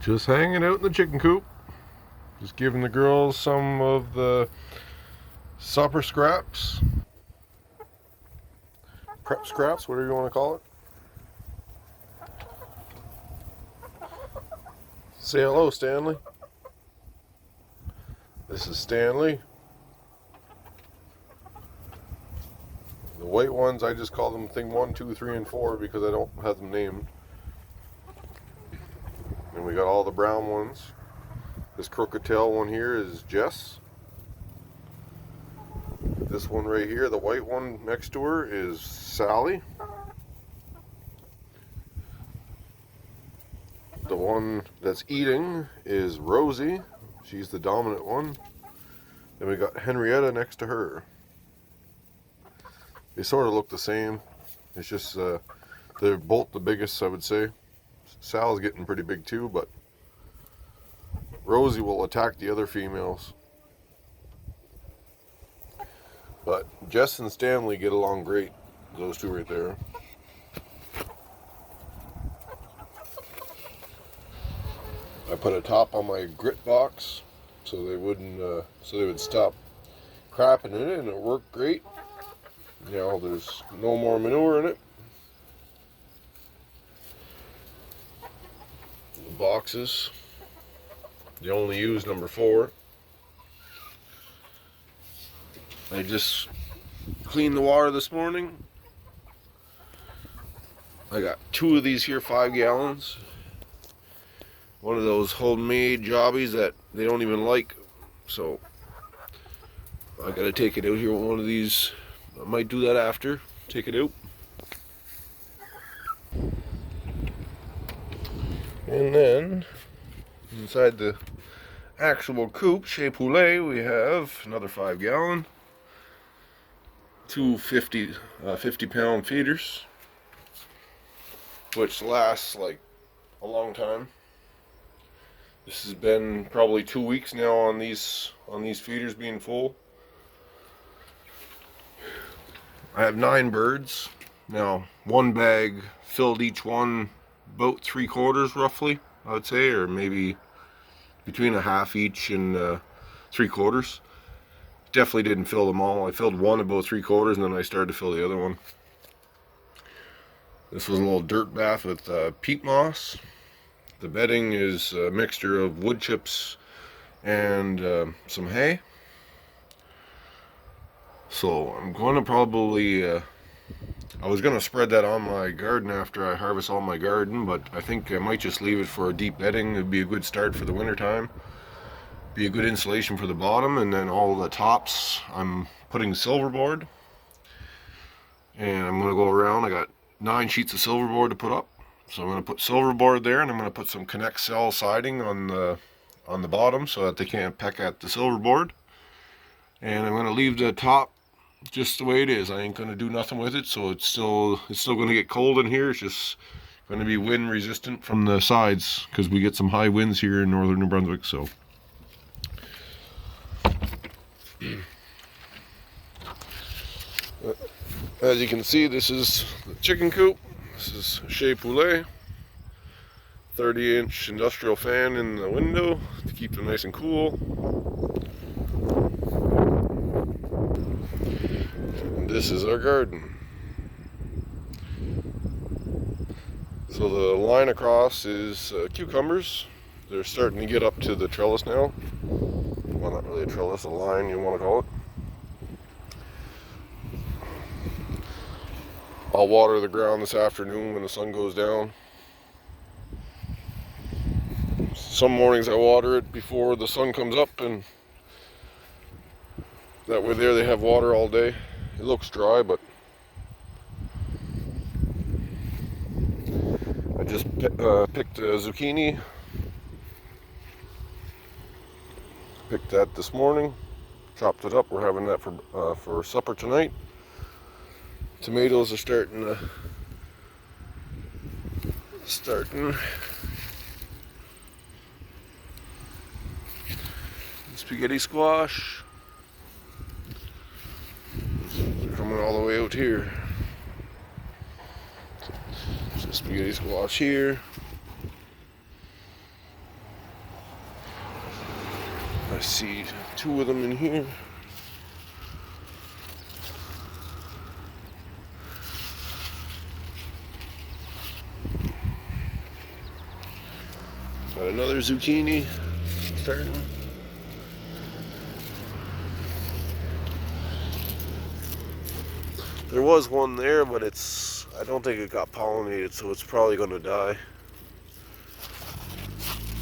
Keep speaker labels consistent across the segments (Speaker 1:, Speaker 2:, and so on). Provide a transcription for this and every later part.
Speaker 1: Just hanging out in the chicken coop. Just giving the girls some of the supper scraps. Prep scraps, whatever you want to call it. Say hello, Stanley. This is Stanley. The white ones, I just call them thing 1, 2, 3, and 4 because I don't have them named. And we got all the brown ones. This crooked tail one here is Jess. This one right here, the white one next to her, is Sally. The one that's eating is Rosie. She's the dominant one. Then we got Henrietta next to her. They sort of look the same. It's just they're both the biggest, I would say. Sal's getting pretty big too, but Rosie will attack the other females. But Jess and Stanley get along great, those two right there. I put a top on my grit box so they would stop crapping in it, and it worked great. Now there's no more manure in it. The boxes, they only use number 4. I just cleaned the water this morning. I got 2 of these here 5 gallons. One of those homemade jobbies that they don't even like, so I gotta take it out here with one of these. I might do that after, take it out. And then inside the actual coop, Chez Poulet, we have another 5 gallon, 2 50 pound feeders, which lasts like a long time. This has been probably 2 weeks now on these feeders being full. I have 9 birds. Now, one bag filled each one about 3/4 roughly, I would say, or maybe between a half each and 3/4. Definitely didn't fill them all. I filled one about 3/4 and then I started to fill the other one. This was a little dirt bath with peat moss. The bedding is a mixture of wood chips and some hay. So I'm going to probably, I was going to spread that on my garden after I harvest all my garden, but I think I might just leave it for a deep bedding. It'd be a good start for the winter time. Be a good insulation for the bottom, and then all the tops I'm putting silverboard. And I'm going to go around. I got 9 sheets of silverboard to put up. So I'm going to put silverboard there, and I'm going to put some Connect Cell siding on the bottom so that they can't peck at the silverboard. And I'm going to leave the top just the way it is. I ain't going to do nothing with it, so it's still going to get cold in here. It's just going to be wind resistant from the sides because we get some high winds here in northern New Brunswick. So as you can see, this is the chicken coop. This is Chez Poulet. 30-inch industrial fan in the window to keep them nice and cool. And this is our garden. So the line across is cucumbers. They're starting to get up to the trellis now. Well, not really a trellis, a line you want to call it. I'll water the ground this afternoon when the sun goes down. Some mornings I water it before the sun comes up, and that way there they have water all day. It looks dry, but I just picked a zucchini. Picked that this morning, chopped it up. We're having that for supper tonight. Tomatoes are starting. Spaghetti squash. They're coming all the way out here. So spaghetti squash here. I see 2 of them in here. Got another zucchini starting. There was one there, but I don't think it got pollinated, so it's probably going to die.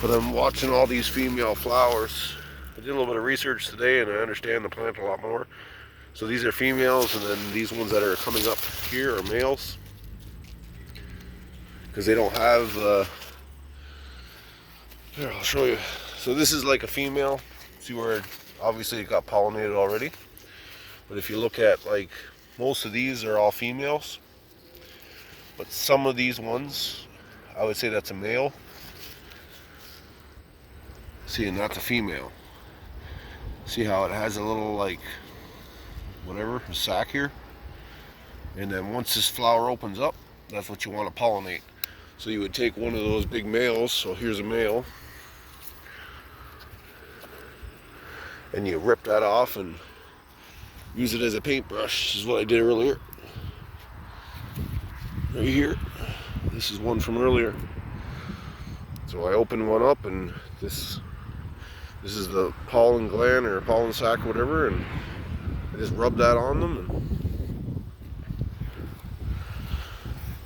Speaker 1: But I'm watching all these female flowers. I did a little bit of research today and I understand the plant a lot more. So these are females, and then these ones that are coming up here are males. Because they don't have, here, I'll show you. So this is like a female. See where obviously it got pollinated already. But if you look at, like, most of these are all females. But some of these ones, I would say that's a male. See, and that's a female. See how it has a little, like, whatever, a sac here? And then once this flower opens up, that's what you want to pollinate. So you would take one of those big males, so here's a male, and you rip that off and use it as a paintbrush. This is what I did earlier. Right here. This is one from earlier. So I opened one up, and this is the pollen gland or pollen sac, whatever, and I just rubbed that on them, and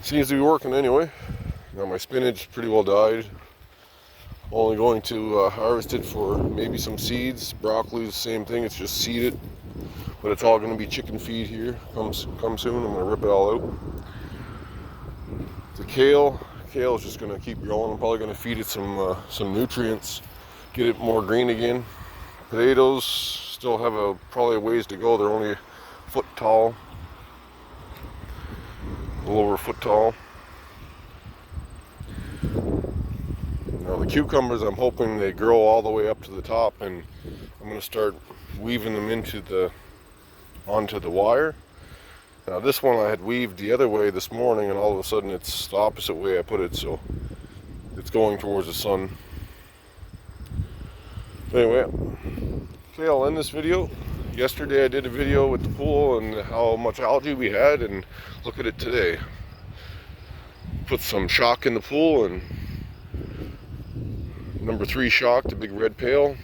Speaker 1: seems to be working anyway. Now my spinach pretty well died. Only going to harvest it for maybe some seeds. Broccoli, the same thing, it's just seeded. But it's all going to be chicken feed here. Come soon, I'm going to rip it all out. The kale is just going to keep growing. I'm probably going to feed it some nutrients, get it more green again. Potatoes still have probably a ways to go. They're only a foot tall, a little over a foot tall. Now the cucumbers, I'm hoping they grow all the way up to the top, and I'm going to start weaving them onto the wire. Now this one I had weaved the other way this morning, and all of a sudden it's the opposite way I put it, so it's going towards the sun. Anyway, okay, I'll end this video. Yesterday I did a video with the pool and how much algae we had, and look at it today. Put some shock in the pool, and number 3 shock, the big red pail.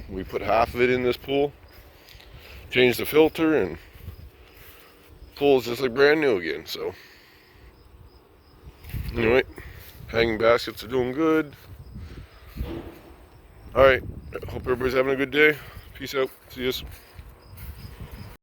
Speaker 1: We put half of it in this pool, changed the filter, and pool is just like brand new again. So anyway, hanging baskets are doing good. Alright, hope everybody's having a good day. Peace out. See you.